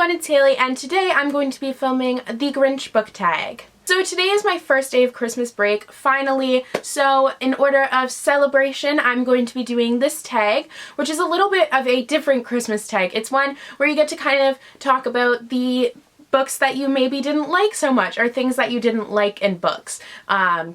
everyone, it's Haley, and today I'm going to be filming the Grinch Book Tag. So today is my first day of Christmas break, finally, so in order of celebration I'm going to be doing this tag, which is a little bit of a different Christmas tag. It's one where you get to kind of talk about the books that you maybe didn't like so much, or things that you didn't like in books,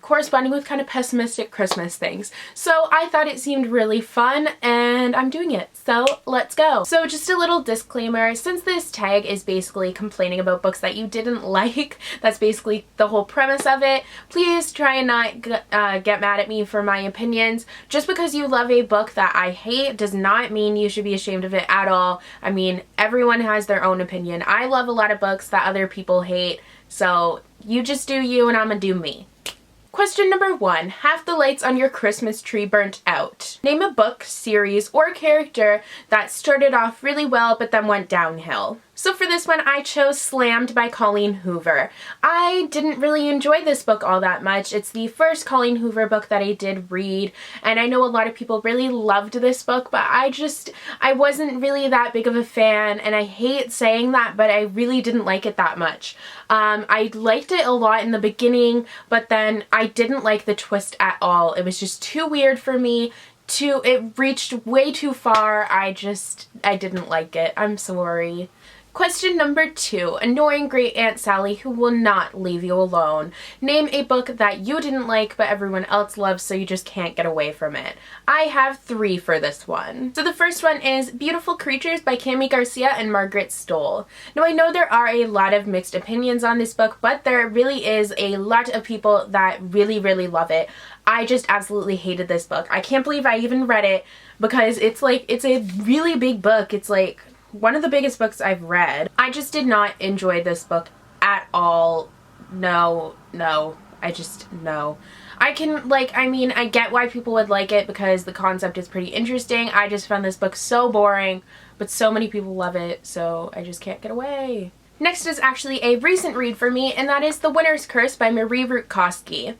corresponding with kind of pessimistic Christmas things. So I thought it seemed really fun and I'm doing it, so let's go. So just a little disclaimer, since this tag is basically complaining about books that you didn't like, that's basically the whole premise of it, please try and not get mad at me for my opinions. Just because you love a book that I hate does not mean you should be ashamed of it at all. I mean, everyone has their own opinion. I love a lot of books that other people hate, so you just do you and I'm gonna do me. Question number 1. Half the lights on your Christmas tree burnt out. Name a book, series, or character that started off really well but then went downhill. So for this one I chose Slammed by Colleen Hoover. I didn't really enjoy this book all that much. It's the first Colleen Hoover book that I did read, and I know a lot of people really loved this book, but I wasn't really that big of a fan, and I hate saying that, but I really didn't like it that much. I liked it a lot in the beginning, but then I didn't like the twist at all. It was just too weird for me. It reached way too far. I didn't like it. I'm sorry. Question number 2. Annoying Great Aunt Sally who will not leave you alone. Name a book that you didn't like but everyone else loves, so you just can't get away from it. I have 3 for this one. So the first one is Beautiful Creatures by Cami Garcia and Margaret Stoll. Now I know there are a lot of mixed opinions on this book, but there really is a lot of people that really love it. I just absolutely hated this book. I can't believe I even read it because it's a really big book. It's like one of the biggest books I've read. I just did not enjoy this book at all. No. No. I get why people would like it because the concept is pretty interesting. I just found this book so boring, but so many people love it, so I just can't get away. Next is actually a recent read for me, and that is The Winter's Curse by Marie Rutkoski.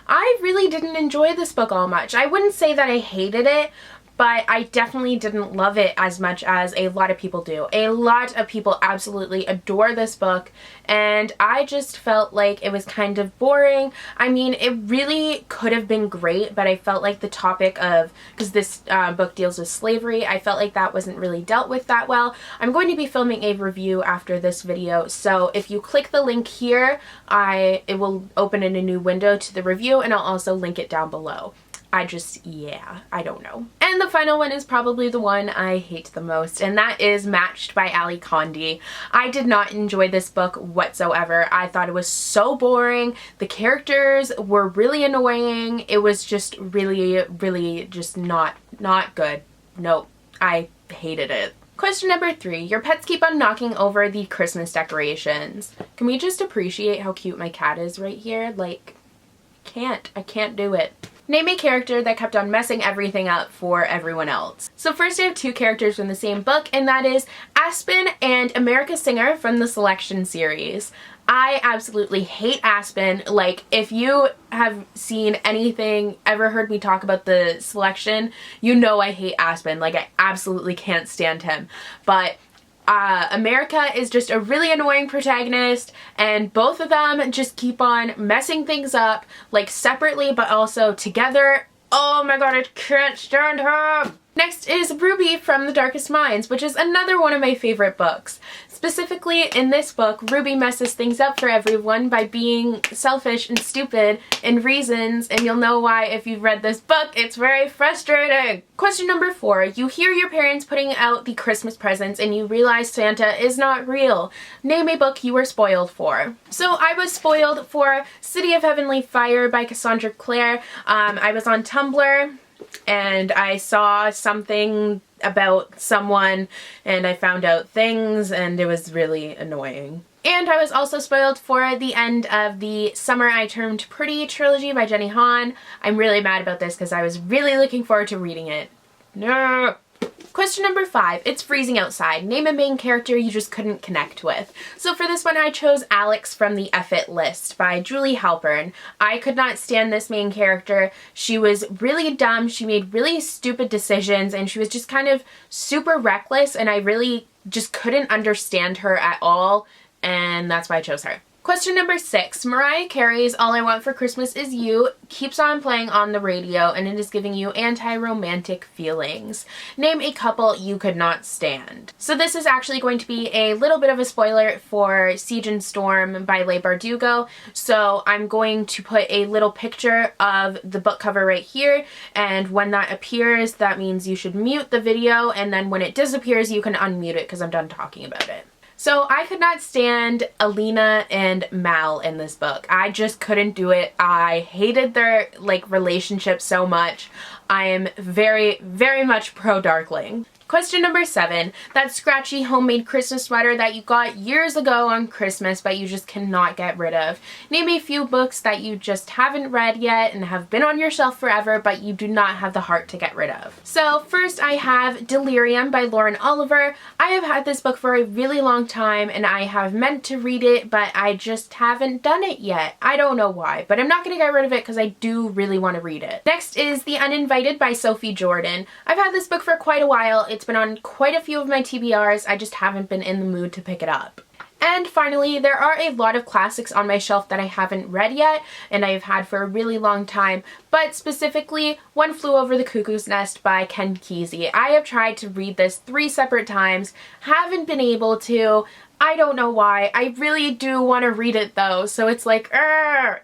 I really didn't enjoy this book all much. I wouldn't say that I hated it, but I definitely didn't love it as much as a lot of people do. A lot of people absolutely adore this book, and I just felt like it was kind of boring. I mean, it really could have been great, but I felt like the topic of, because this book deals with slavery, I felt like that wasn't really dealt with that well. I'm going to be filming a review after this video, so if you click the link here, it will open in a new window to the review, and I'll also link it down below. I don't know. And the final one is probably the one I hate the most, and that is Matched by Ali Condi. I did not enjoy this book whatsoever. I thought it was so boring. The characters were really annoying. It was just really just not good. Nope. I hated it. Question number 3. Your pets keep on knocking over the Christmas decorations. Can we just appreciate how cute my cat is right here? Like, I can't do it. Name a character that kept on messing everything up for everyone else. So first I have 2 characters from the same book, and that is Aspen and America Singer from the Selection series. I absolutely hate Aspen. Like, if you have seen anything, ever heard me talk about the Selection, you know I hate Aspen. Like, I absolutely can't stand him. But America is just a really annoying protagonist, and both of them just keep on messing things up, like separately but also together. Oh my god, I can't stand her! Next is Ruby from The Darkest Minds, which is another one of my favorite books. Specifically, in this book, Ruby messes things up for everyone by being selfish and stupid in reasons, and you'll know why if you've read this book. It's very frustrating! Question number 4. You hear your parents putting out the Christmas presents and you realize Santa is not real. Name a book you were spoiled for. So I was spoiled for City of Heavenly Fire by Cassandra Clare. I was on Tumblr, and I saw something about someone and I found out things, and it was really annoying. And I was also spoiled for the end of the Summer I Turned Pretty trilogy by Jenny Han. I'm really mad about this because I was really looking forward to reading it. No! Question number 5, it's freezing outside. Name a main character you just couldn't connect with. So for this one, I chose Alex from the F It List by Julie Halpern. I could not stand this main character. She was really dumb, she made really stupid decisions, and she was just kind of super reckless, and I really just couldn't understand her at all, and that's why I chose her. Question number 6, Mariah Carey's All I Want for Christmas Is You keeps on playing on the radio and it is giving you anti-romantic feelings. Name a couple you could not stand. So this is actually going to be a little bit of a spoiler for Siege and Storm by Leigh Bardugo, so I'm going to put a little picture of the book cover right here, and when that appears, that means you should mute the video, and then when it disappears, you can unmute it because I'm done talking about it. So I could not stand Alina and Mal in this book. I just couldn't do it. I hated their relationship so much. I am very, very much pro Darkling. Question number 7, that scratchy homemade Christmas sweater that you got years ago on Christmas but you just cannot get rid of. Name a few books that you just haven't read yet and have been on your shelf forever but you do not have the heart to get rid of. So first I have Delirium by Lauren Oliver. I have had this book for a really long time and I have meant to read it but I just haven't done it yet. I don't know why, but I'm not going to get rid of it because I do really want to read it. Next is The Uninvited by Sophie Jordan. I've had this book for quite a while. It's been on quite a few of my TBRs, I just haven't been in the mood to pick it up. And finally, there are a lot of classics on my shelf that I haven't read yet and I've had for a really long time, but specifically One Flew Over the Cuckoo's Nest by Ken Kesey. I have tried to read this 3 separate times, haven't been able to. I don't know why. I really do want to read it though, so it's like,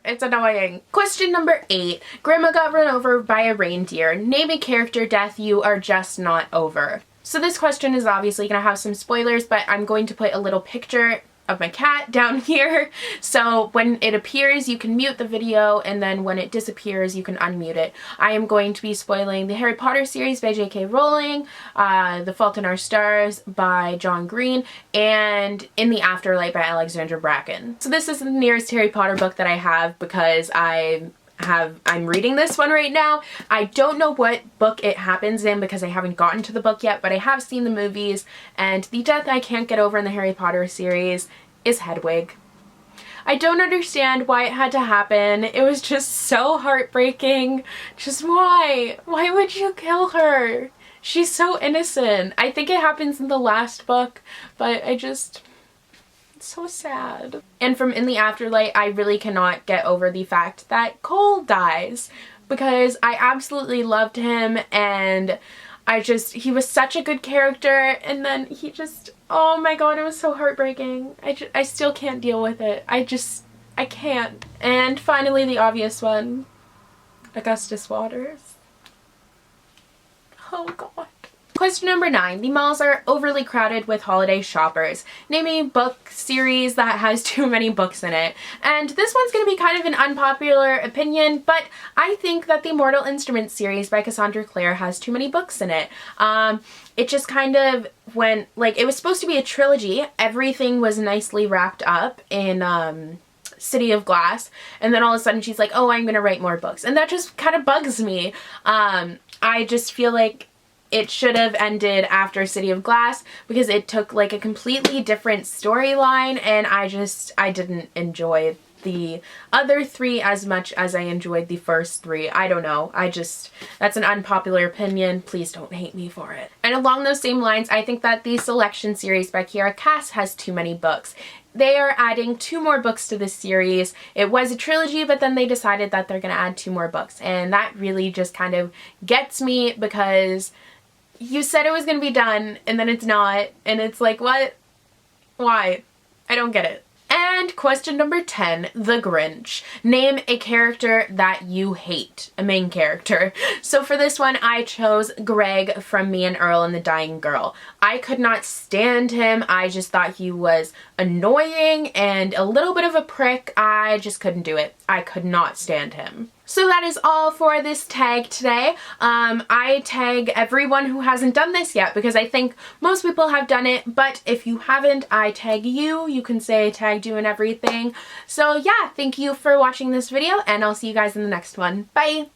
it's annoying. Question number 8, Grandma Got Run Over by a Reindeer. Name a character death you are just not over. So this question is obviously going to have some spoilers, but I'm going to put a little picture of my cat down here, so when it appears you can mute the video and then when it disappears you can unmute it. I am going to be spoiling the Harry Potter series by J.K. Rowling, The Fault in Our Stars by John Green, and In the Afterlight by Alexandra Bracken. So this is the nearest Harry Potter book that I have because I'm reading this one right now. I don't know what book it happens in because I haven't gotten to the book yet, but I have seen the movies, and the death I can't get over in the Harry Potter series is Hedwig. I don't understand why it had to happen. It was just so heartbreaking. Just why? Why would you kill her? She's so innocent. I think it happens in the last book, but it's so sad. And from In the Afterlight, I really cannot get over the fact that Cole dies because I absolutely loved him and he was such a good character, and then he just, oh my god, it was so heartbreaking. I still can't deal with it. I can't. And finally the obvious one, Augustus Waters. Oh god. Question number 9. The malls are overly crowded with holiday shoppers. Name a book series that has too many books in it. And this one's going to be kind of an unpopular opinion, but I think that the Mortal Instruments series by Cassandra Clare has too many books in it. It just kind of went, it was supposed to be a trilogy. Everything was nicely wrapped up in City of Glass, and then all of a sudden she's like, oh, I'm going to write more books. And that just kind of bugs me. I just feel like it should have ended after City of Glass because it took a completely different storyline, and I didn't enjoy the other 3 as much as I enjoyed the first 3. I don't know. That's an unpopular opinion. Please don't hate me for it. And along those same lines, I think that the Selection series by Kiera Cass has too many books. They are adding 2 more books to this series. It was a trilogy, but then they decided that they're going to add 2 more books, and that really just kind of gets me because you said it was going to be done and then it's not, and it's like, what? Why? I don't get it. And question number 10, The Grinch. Name a character that you hate, a main character. So for this one, I chose Greg from Me and Earl and the Dying Girl. I could not stand him. I just thought he was annoying and a little bit of a prick. I just couldn't do it. I could not stand him. So that is all for this tag today. I tag everyone who hasn't done this yet because I think most people have done it, but if you haven't, I tag you. You can say I tagged you and everything. So yeah, thank you for watching this video, and I'll see you guys in the next one. Bye!